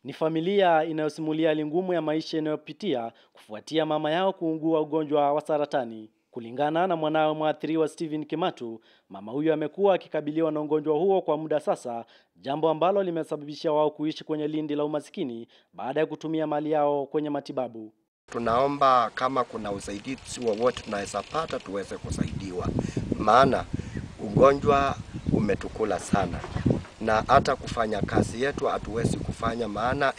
Ni familia inayosimulia hali ngumu ya maisha inayopitia kufuatia mama yao kuugua ugonjwa wa saratani. Kulingana na mwanawe mwathiriwa Stephen Kimatu, mama huyo amekuwa akikabiliwa na ugonjwa huo kwa muda sasa, jambo ambalo limesababisha wao kuishi kwenye lindi la umaskini baada ya kutumia mali yao kwenye matibabu. Tunaomba kama kuna usaidizi wowote tunaweza pata tuweze kusaidiwa, maana ugonjwa umetukula sana na hata kufanya kazi yetu hatuwezi kufanya, maana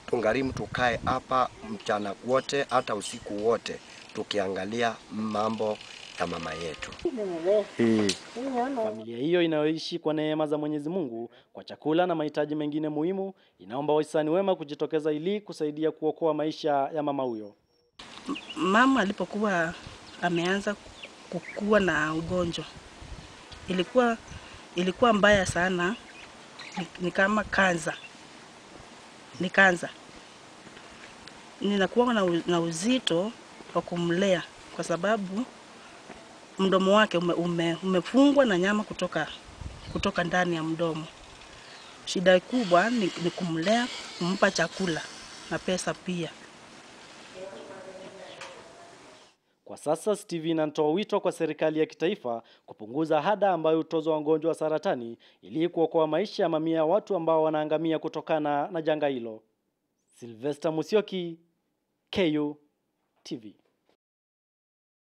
tunagharimu tukae hapa mchana wote hata usiku wote tukiangalia mambo ya mama yetu. Familia hiyo inayoishi kwa neema za Mwenyezi Mungu kwa chakula na mahitaji mengine muhimu inaomba wahisani wema kujitokeza ili kusaidia kuokoa maisha ya mama huyo. Mama alipokuwa ameanza kukua na ugonjwa, ilikuwa mbaya sana, ni kama kanza. Ni kanza. Ninakuwa na uzito wa kumlea kwa sababu mdomo wake umefungwa na nyama kutoka ndani ya mdomo. Shida kubwa ni kumlea, kumpa chakula na pesa pia. Kwa sasa Stephen anatoa wito kwa serikali ya kitaifa kupunguza ada ambayo hutozwa wagonjwa wa saratani ili kuokoa maisha ya mamia ya watu ambao wanaangamia kutokana na janga hilo. Sylvester Musyoki, KU TV.